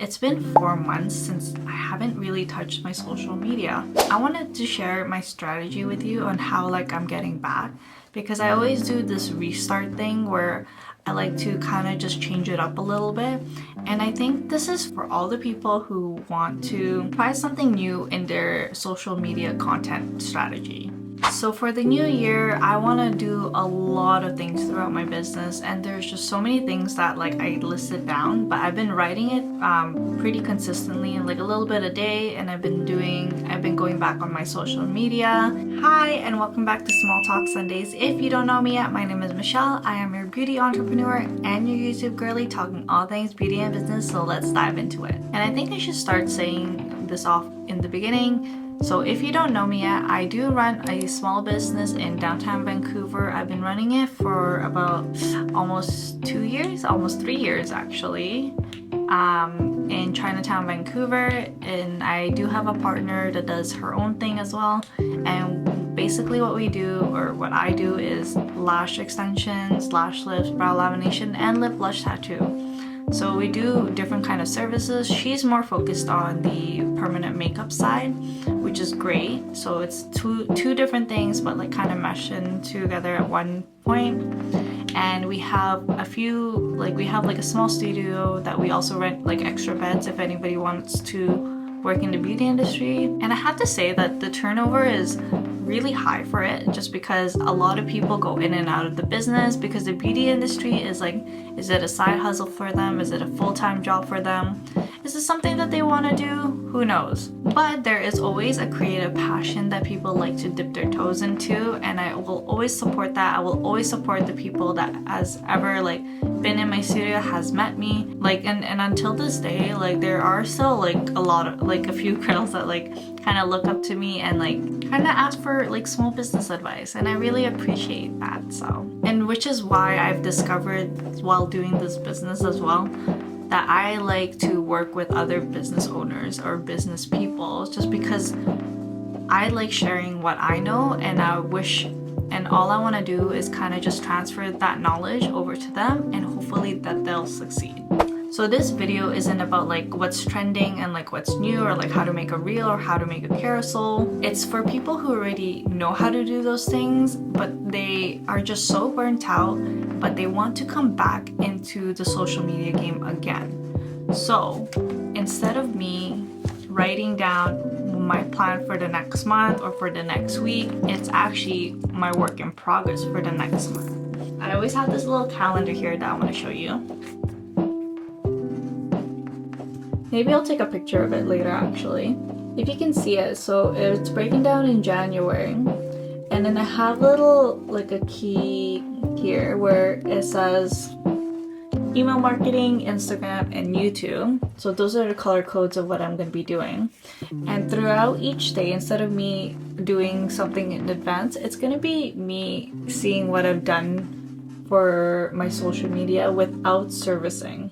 It's been 4 months since I haven't really touched my social media. I wanted to share my strategy with you on how I'm getting back, because I always do this restart thing where I like to kind of just change it up a little bit. And I think this is for all the people who want to try something new in their social media content strategy. So for the new year, I want to do a lot of things throughout my business, and there's just so many things that I listed down, but I've been writing it pretty consistently, a little bit a day, and I've been going back on my social media. Hi, and welcome back to Small Talk Sundays. If you don't know me yet, my name is Michelle. I am your beauty entrepreneur and your YouTube girly, talking all things beauty and business, so let's dive into it. And I think I should start saying this off in the beginning. So if you don't know me yet, I do run a small business in downtown Vancouver. I've been running it for about almost 2 years, almost 3 years actually, in Chinatown, Vancouver. And I do have a partner that does her own thing as well. And basically what we do, or what I do, is lash extensions, lash lifts, brow lamination, and lip blush tattoo. So we do different kind of services. She's more focused on the permanent makeup side, which is great. So it's two different things, but kind of meshing together at one point. And we have a few, we have a small studio that we also rent extra beds if anybody wants to work in the beauty industry. And I have to say that the turnover is really high for it, just because a lot of people go in and out of the business, because the beauty industry is is it a side hustle for them? Is it a full-time job for them? Is it something that they want to do? Who knows? But there is always a creative passion that people like to dip their toes into, and I will always support that. I will always support the people that has ever been in my studio, has met me, and until this day, there are still a lot of a few girls that kind of look up to me and kind of ask for small business advice, and I really appreciate that. So, and which is why I've discovered while doing this business as well that I like to work with other business owners or business people, just because I like sharing what I know, and all I want to do is kind of just transfer that knowledge over to them, and hopefully that they'll succeed. So this video isn't about what's trending and what's new, or how to make a reel or how to make a carousel. It's for people who already know how to do those things, but they are just so burnt out, but they want to come back into the social media game again. So instead of me writing down my plan for the next month or for the next week, it's actually my work in progress for the next month. I always have this little calendar here that I want to show you. Maybe I'll take a picture of it later actually, if you can see it. So it's breaking down in January, and then I have little a key here where it says email marketing, Instagram, and YouTube. So those are the color codes of what I'm going to be doing. And throughout each day, instead of me doing something in advance, it's going to be me seeing what I've done for my social media without servicing,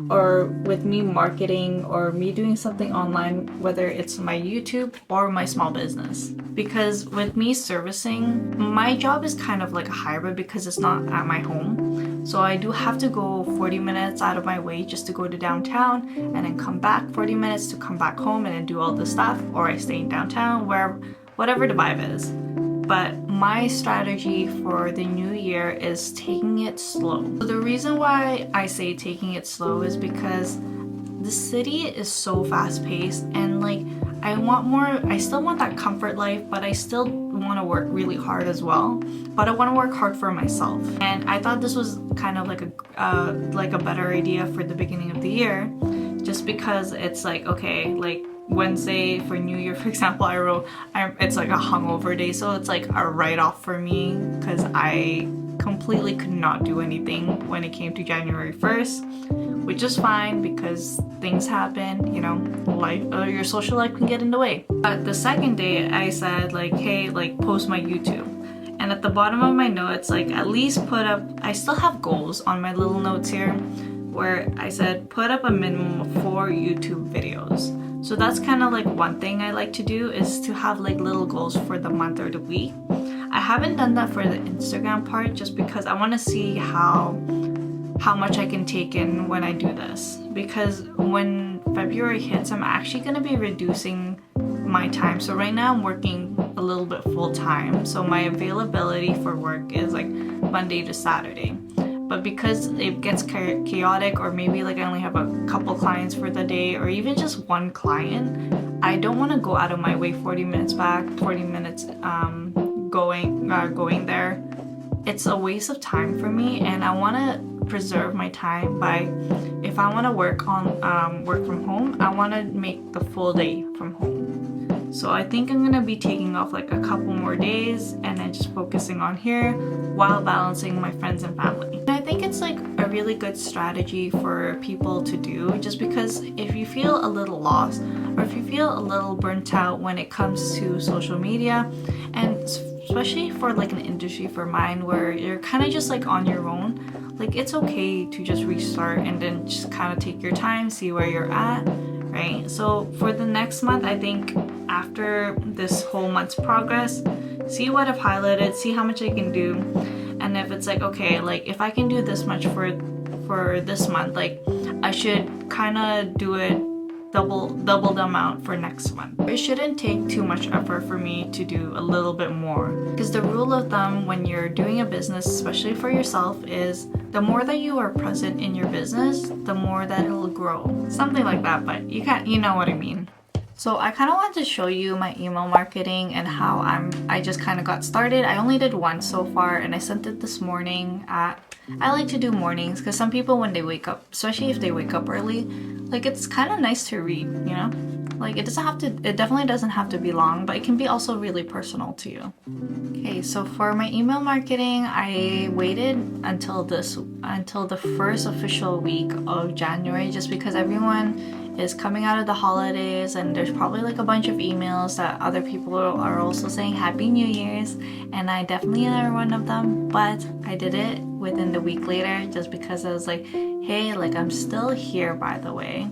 or with me marketing, or me doing something online, whether it's my YouTube or my small business. Because with me servicing, my job is kind of a hybrid, because it's not at my home. So I do have to go 40 minutes out of my way just to go to downtown, and then come back 40 minutes to come back home and then do all the stuff, or I stay in downtown, whatever the vibe is. But my strategy for the new year is taking it slow. So the reason why I say taking it slow is because the city is so fast-paced, and I still want that comfort life, but I still want to work really hard as well. But I want to work hard for myself. And I thought this was kind of a better idea for the beginning of the year, just because it's okay, Wednesday for New Year, for example, it's a hungover day, so it's a write-off for me, because I completely could not do anything when it came to January 1st, which is fine because things happen, life, your social life can get in the way. But the second day I said hey, post my YouTube. And at the bottom of my notes, at least put up, I still have goals on my little notes here, where I said put up a minimum of 4 YouTube videos. So that's kind of one thing I like to do, is to have little goals for the month or the week. I haven't done that for the Instagram part, just because I want to see how much I can take in when I do this. Because when February hits, I'm actually going to be reducing my time. So right now I'm working a little bit full time, so my availability for work is like Monday to Saturday. But because it gets chaotic, or maybe like I only have a couple clients for the day, or even just one client, I don't want to go out of my way 40 minutes back, 40 minutes going there. It's a waste of time for me, and I want to preserve my time by, if I want to work from home, I want to make the full day from home. So I think I'm gonna be taking off like a couple more days and then just focusing on here while balancing my friends and family. And I think it's like a really good strategy for people to do, just because if you feel a little lost, or if you feel a little burnt out when it comes to social media, and especially for like an industry for mine where you're kind of just like on your own, like it's okay to just restart and then just kind of take your time, see where you're at, right? So for the next month, I think after this whole month's progress, see what I've highlighted, see how much I can do, and if it's like, okay, like if I can do this much for this month, like I should kind of do it double the amount for next month. It shouldn't take too much effort for me to do a little bit more, because the rule of thumb when you're doing a business, especially for yourself, is the more that you are present in your business, the more that it'll grow. Something like that, but you know what I mean. So I kind of wanted to show you my email marketing and how I just kind of got started. I only did one so far, and I sent it this morning I like to do mornings because some people, when they wake up, especially if they wake up early, like it's kind of nice to read, you know? Like it definitely doesn't have to be long, but it can be also really personal to you. Okay, so for my email marketing, I waited until the first official week of January, just because everyone is coming out of the holidays, and there's probably like a bunch of emails that other people are also saying Happy New Year's, and I definitely am one of them, but I did it within the week later just because I was like, hey, like I'm still here, by the way.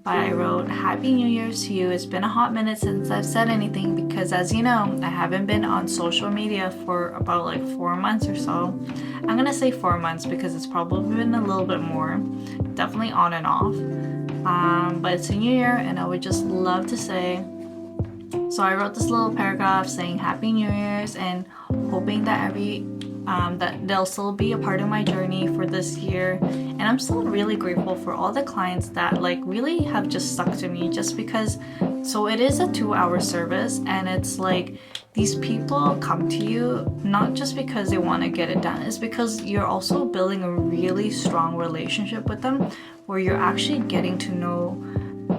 But I wrote Happy New Year's to you. It's been a hot minute since I've said anything, because as you know, I haven't been on social media for about like 4 months or so. I'm gonna say 4 months because it's probably been a little bit more, definitely on and off. But it's a new year, and I would just love to say, so I wrote this little paragraph saying Happy New Year's, and hoping that that they'll still be a part of my journey for this year. And I'm still really grateful for all the clients that like really have just stuck to me, just because, so it is a 2-hour service, and it's like these people come to you not just because they want to get it done, it's because you're also building a really strong relationship with them, where you're actually getting to know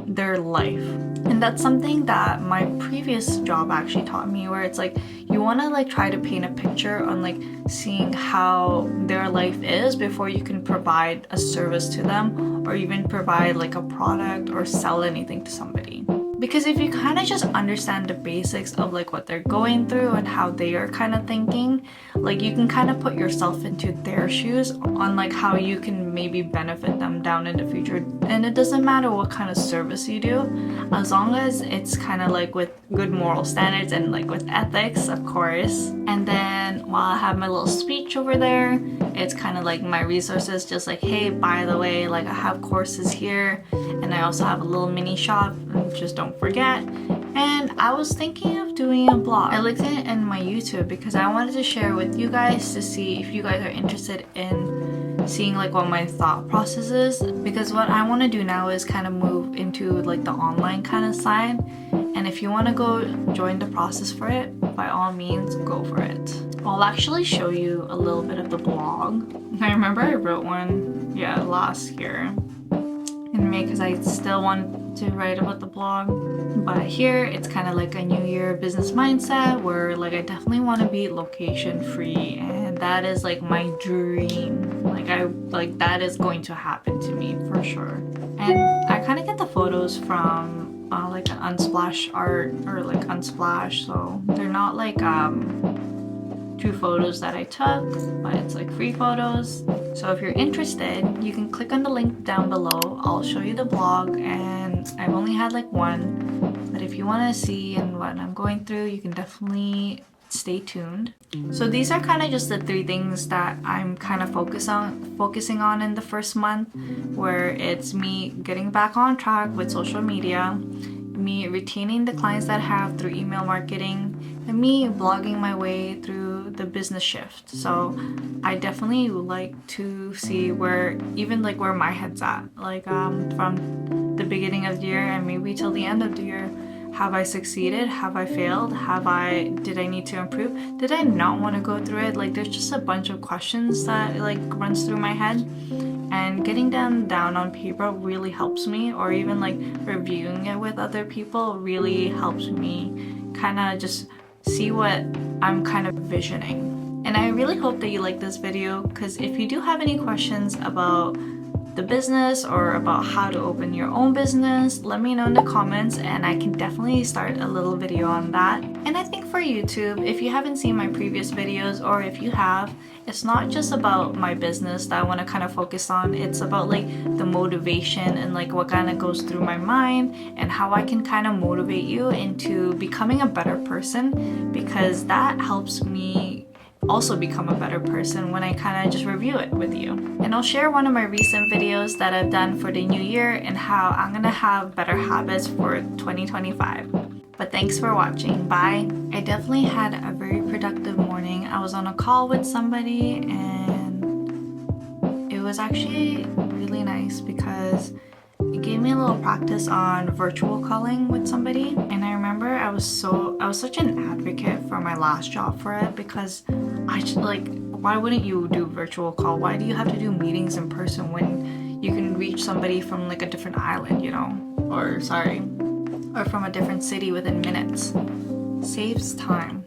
their life. And that's something that my previous job actually taught me, where it's like you want to like try to paint a picture on like seeing how their life is before you can provide a service to them, or even provide like a product or sell anything to somebody. Because if you kind of just understand the basics of like what they're going through and how they are kind of thinking, like you can kind of put yourself into their shoes on like how you can maybe benefit them down in the future. And it doesn't matter what kind of service you do, as long as it's kind of like with good moral standards and like with ethics, of course. And then while I have my little speech over there, it's kind of like my resources, just like, hey, by the way, like I have courses here, and I also have a little mini shop, just don't forget. And I was thinking of doing a blog. I linked it in my YouTube because I wanted to share with you guys to see if you guys are interested in seeing like what my thought process is, because what I want to do now is kind of move into like the online kind of side. And if you want to go join the process for it, by all means, go for it. I'll actually show you a little bit of the blog. I remember I wrote one, last year in May, because I still want to write about the blog. But here it's kind of like a new year business mindset, where like I definitely want to be location free, and that is like my dream. Like that is going to happen to me for sure. And I kind of get the photos from like an Unsplash art, or like Unsplash, so they're not like true photos that I took, but it's like free photos. So if you're interested, you can click on the link down below. I'll show you the blog, and I've only had like one, but if you want to see and what I'm going through, you can definitely stay tuned. So these are kind of just the 3 things that I'm kind of focusing on in the first month, where it's me getting back on track with social media, me retaining the clients that I have through email marketing, and me blogging my way through the business shift. So I definitely would like to see where my head's at, like from the beginning of the year and maybe till the end of the year. Have I succeeded? Have I failed? Did I need to improve? Did I not want to go through it? Like, there's just a bunch of questions that like runs through my head, and getting them down on paper really helps me, or even like reviewing it with other people really helps me kind of just see what I'm kind of visioning. And I really hope that you like this video, because if you do have any questions about the business or about how to open your own business, let me know in the comments and I can definitely start a little video on that. And I think for YouTube, if you haven't seen my previous videos, or if you have, it's not just about my business that I want to kind of focus on. It's about like the motivation and like what kind of goes through my mind and how I can kind of motivate you into becoming a better person, because that helps me also become a better person when I kind of just review it with you. And I'll share one of my recent videos that I've done for the new year and how I'm gonna have better habits for 2025. But thanks for watching. Bye. I definitely had a very productive morning. I was on a call with somebody and it was actually really nice because it gave me a little practice on virtual calling with somebody. And I remember I was such an advocate for my last job for it, because I just like, why wouldn't you do virtual call? Why do you have to do meetings in person when you can reach somebody from like a different island, you know? Or from a different city within minutes? Saves time.